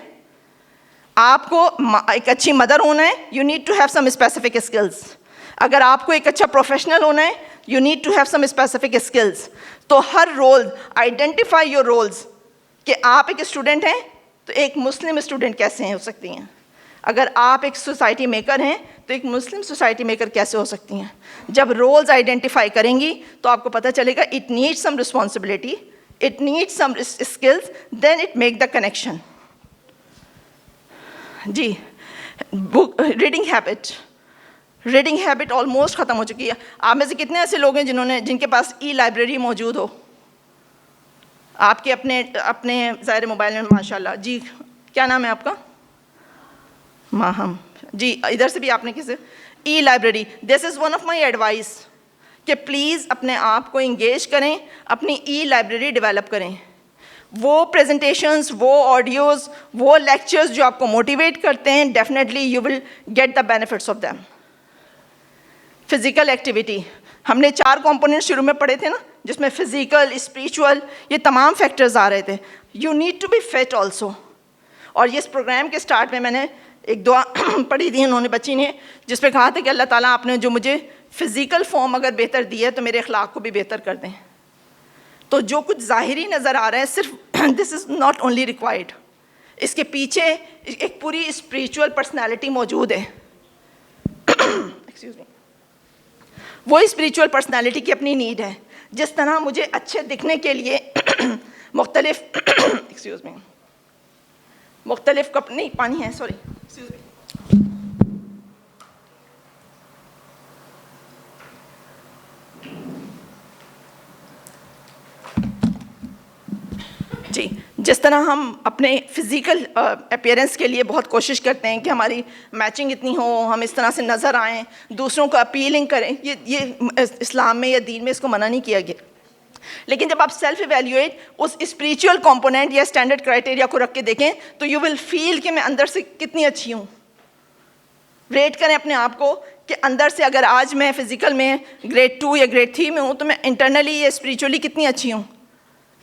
आपको एक अच्छी मदर होना है, you need to have some specific skills. अगर आपको एक अच्छा प्रोफेशनल होना है, you need to have some specific skills. तो हर रोल, आइडेंटिफाई योर रोल्स, कि आप एक स्टूडेंट हैं तो एक मुस्लिम स्टूडेंट कैसे हो सकती हैं. अगर आप एक सोसाइटी मेकर हैं तो एक मुस्लिम सोसाइटी मेकर कैसे हो सकती हैं. जब रोल्स आइडेंटिफाई करेंगी तो आपको पता चलेगा it needs some responsibility, it needs some skills, then it make the connection. जी, बुक रीडिंग हैबिट ऑलमोस्ट ख़त्म हो चुकी है. आप में से कितने ऐसे लोग हैं जिनके पास ई लाइब्रेरी मौजूद हो आपके अपने ज़ाहिर मोबाइल में? माशाल्लाह. जी, क्या नाम है आपका? माहम. जी, इधर से भी आपने किसे ई library. This is one of my advice कि प्लीज़ अपने आप को इंगेज करें, अपनी ई लाइब्रेरी डेवलप करें. वो प्रेजेंटेशंस, वो ऑडियोज़, वो लेक्चर्स जो आपको मोटिवेट करते हैं, definitely you will get the benefits of them. Physical activity, हमने 4 कंपोनेंट शुरू में पढ़े थे ना, जिसमें फिज़िकल, स्पिरिचुअल, ये तमाम फैक्टर्स आ रहे थे. You need to be fit also. और ये इस प्रोग्राम के स्टार्ट में मैंने एक दुआ पढ़ी थी उन्होंने, बच्ची ने, जिस पे कहा था कि अल्लाह ताला आपने जो मुझे फ़िज़िकल फॉर्म अगर बेहतर दी है तो मेरे अखलाक को भी बेहतर कर दें. तो जो कुछ ज़ाहिरी नज़र आ रहा है सिर्फ this is not only required, इसके पीछे एक पूरी स्पिरिचुअल पर्सनैलिटी मौजूद है. Excuse me. वो स्पिरिचुअल पर्सनैलिटी की अपनी नीड है. जिस तरह मुझे अच्छे दिखने के लिए एक्सक्यूज़ मी, मुख्तलिफ कप नहीं, पानी है, सॉरी, एक्सक्यूज़ मी. जी, जिस तरह हम अपने फ़िज़िकल अपीयरेंस के लिए बहुत कोशिश करते हैं कि हमारी मैचिंग इतनी हो, हम इस तरह से नज़र आएँ, दूसरों को अपीलिंग करें, ये इस्लाम में या दीन में इसको मना नहीं किया गया. लेकिन जब आप सेल्फ इवेल्यूएट उस स्पिरिचुअल कंपोनेंट या स्टैंडर्ड क्राइटेरिया को रख के देखें तो यू विल फील कि मैं अंदर से कितनी अच्छी हूँ. रेट करें अपने आप को कि अंदर से अगर आज मैं फ़िज़िकल में ग्रेड 2 या ग्रेड 3 में हूँ तो मैं इंटरनली या स्पिरिचुअली कितनी अच्छी हूँ.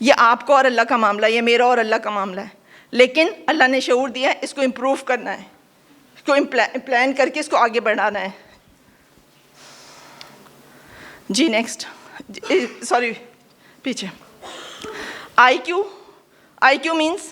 ये आपको और अल्लाह का मामला है, ये मेरा और अल्लाह का मामला है. लेकिन अल्लाह ने शऊर दिया है, इसको इम्प्रूव करना है, इसको प्लान करके इसको आगे बढ़ाना है. जी, नेक्स्ट, सॉरी पीछे. IQ मीन्स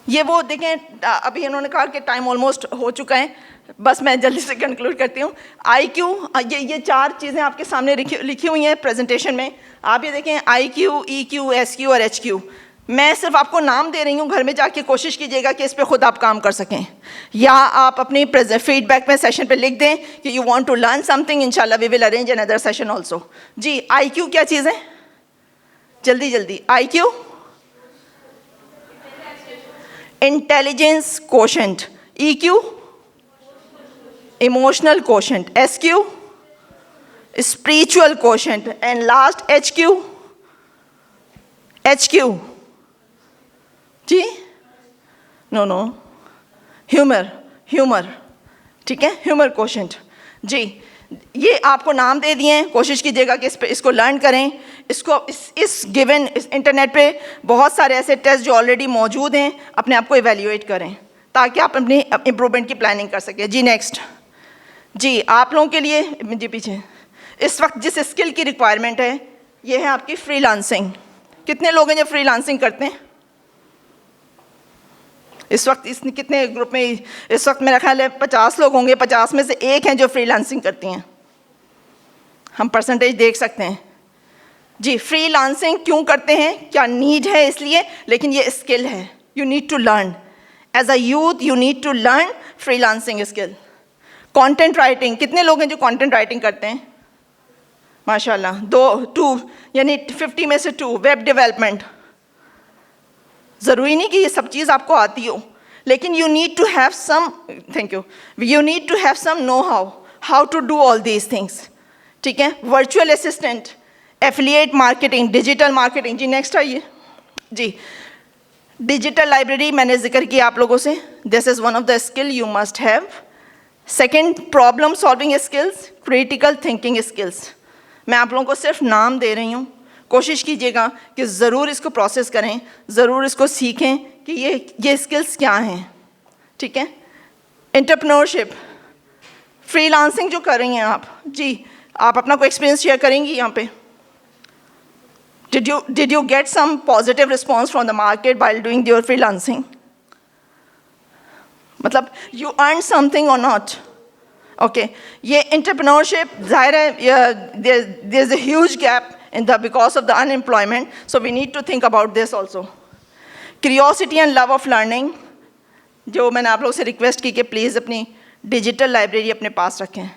ये वो देखें, अभी इन्होंने कहा कि टाइम ऑलमोस्ट हो चुका है, बस मैं जल्दी से कंक्लूड करती हूँ. IQ, ये 4 चीज़ें आपके सामने लिखी हुई हैं प्रेजेंटेशन में. आप ये देखें, IQ, EQ, SQ और HQ. मैं सिर्फ आपको नाम दे रही हूँ, घर में जाके कोशिश कीजिएगा कि इस पे खुद आप काम कर सकें, या आप अपनी फीडबैक में सेशन पे लिख दें कि you want to learn something. इंशाल्लाह we will arrange another session also. जी, IQ क्या चीज़ है? जल्दी. IQ, intelligence quotient. EQ, emotional quotient. SQ, spiritual quotient. And last HQ, जी, नो, ह्यूमर. ठीक है, ह्यूमर कोशेंट. जी, ये आपको नाम दे दिए हैं, कोशिश कीजिएगा कि इसको लर्न करें. इसको इस गिवन इंटरनेट पे बहुत सारे ऐसे टेस्ट जो ऑलरेडी मौजूद हैं, अपने आप को इवेल्युएट करें ताकि आप अपनी इम्प्रूवमेंट की प्लानिंग कर सकें. जी, नेक्स्ट. जी, आप लोगों के लिए, जी पीछे, इस वक्त जिस स्किल की रिक्वायरमेंट है ये है आपकी फ्रीलांसिंग. कितने लोग हैं जो फ्रीलांसिंग करते हैं इस वक्त? कितने ग्रुप में इस वक्त मेरा ख्याल है 50 लोग होंगे. 50 में से एक हैं जो फ्रीलांसिंग करती हैं. हम परसेंटेज देख सकते हैं. जी, फ्रीलांसिंग क्यों करते हैं? क्या नीड है इसलिए, लेकिन ये स्किल है. You need to learn as a youth, you need to learn freelancing skill. Content writing, कितने लोग हैं जो कंटेंट राइटिंग करते हैं? माशाल्लाह, 2 यानी 50 में से 2. वेब डेवलपमेंट, ज़रूरी नहीं कि ये सब चीज़ आपको आती हो, लेकिन you need to have some, thank you need to have some know how to do all these things. ठीक है, virtual assistant, affiliate marketing, digital marketing. जी, नेक्स्ट आइए. जी, डिजिटल लाइब्रेरी मैंने जिक्र किया आप लोगों से. This is one of the skill you must have. Second, problem solving skills, critical thinking skills. मैं आप लोगों को सिर्फ नाम दे रही हूँ, कोशिश कीजिएगा कि ज़रूर इसको प्रोसेस करें, ज़रूर इसको सीखें कि ये स्किल्स क्या हैं. ठीक है, एंटरप्रेन्योरशिप, फ्रीलांसिंग जो कर रही हैं आप, जी आप अपना कोई एक्सपीरियंस शेयर करेंगी यहाँ पे? Did you get some positive response from the market while doing your freelancing? मतलब you earned something or not? Okay, ये entrepreneurship ज़ाहिर है there's a huge gap because of the unemployment, so we need to think about this also. Curiosity and love of learning, जो मैंने आप लोग से request की कि प्लीज़ अपनी डिजिटल लाइब्रेरी अपने पास रखें,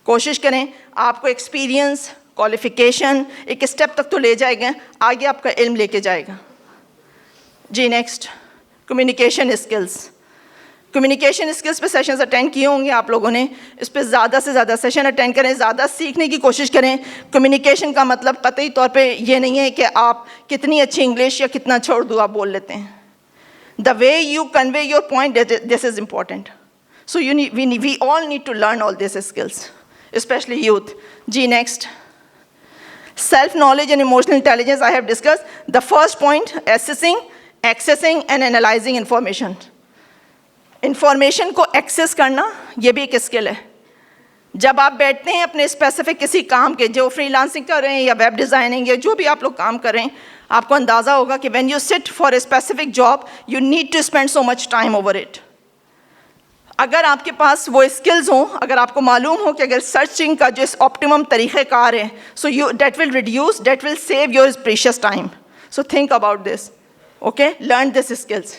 कोशिश करें, आपको एक्सपीरियंस क्वालिफिकेशन एक स्टेप तक तो ले जाएगा, आगे आपका इल्म लेके जाएगा। जी next, communication skills. Communication skills पे सेशंस अटेंड किए होंगे आप लोगों ने, इस पे ज़्यादा से ज़्यादा सेशन अटेंड करें, ज़्यादा सीखने की कोशिश करें। कम्युनिकेशन का मतलब कतई तौर पे ये नहीं है कि आप कितनी अच्छी इंग्लिश या कितना अच्छा उर्दू आप बोल लेते हैं। The way you convey your point, this is important. So we all need to learn all these skills, especially youth. जी next, self-knowledge and emotional intelligence I have discussed. The first point, assessing, accessing and analyzing information. Information को access करना ये भी एक skill है। जब आप बैठते हैं अपने स्पेसिफिक किसी काम के, जो फ्रीलांसिंग कर रहे हैं या वेब डिज़ाइनिंग या जो भी आप लोग काम कर रहे हैं, आपको अंदाज़ा होगा कि when you sit for a specific job, you need to spend so much time over it. अगर आपके पास वो स्किल्स हों, अगर आपको मालूम हो कि अगर सर्चिंग का जो ऑप्टिमम तरीक़ेकार है, so you that will save your precious time. So think about this, okay, learn this skills.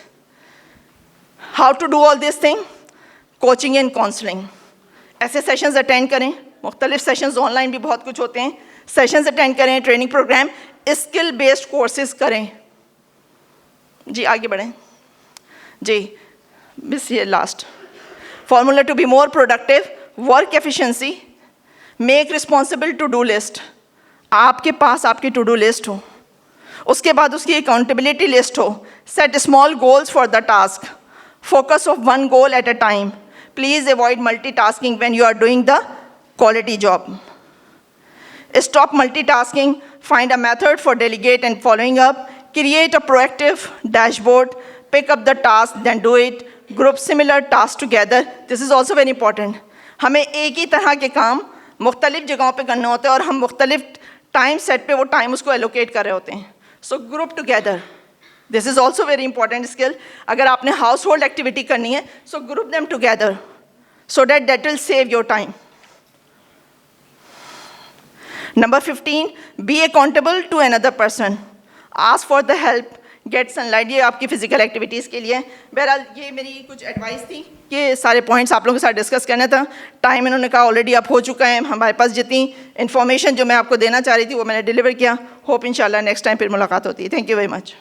How to do all this thing? Coaching and counselling. ऐसे सेशंस अटेंड करें, मुख्तलिफ सेशंस ऑनलाइन भी बहुत कुछ होते हैं, सेशंस अटेंड करें, training program, skill based courses करें. जी आगे बढ़ें. जी बस ये last formula to be more productive, work efficiency, make responsible to do list. आपके पास आपकी to do list हो, उसके बाद उसकी accountability list हो, set small goals for the task, focus of one goal at a time. Please avoid multitasking when you are doing the quality job. Stop multitasking, find a method for delegate and following up, create a proactive dashboard, pick up the task, then do it. Group similar task together, this is also very important. हमें एक ही तरह के काम मुख्तलिफ जगहों पे करने होते हैं और हम मुख्तलिफ टाइम सेट पे वो टाइम उसको एलोकेट कर रहे होते हैं. So group together, this is also very important skill. अगर आपने हाउस होल्ड एक्टिविटी करनी है, so group them together so that will save your time. Number 15, be accountable to another person, ask for the help, get sunlight. ये आपकी physical activities के लिए. बहरहाल ये मेरी कुछ एडवाइस थी कि सारे पॉइंट्स आप लोगों के साथ डिस्कस करना था. टाइम इन्होंने कहा ऑलरेडी अब हो चुका है. हमारे पास जितनी इन्फॉर्मेशन जो मैं आपको देना चाह रही थी वो मैंने डिलीवर किया. होप इंशाल्लाह नेक्स्ट टाइम फिर मुलाकात होती है. Thank you very much.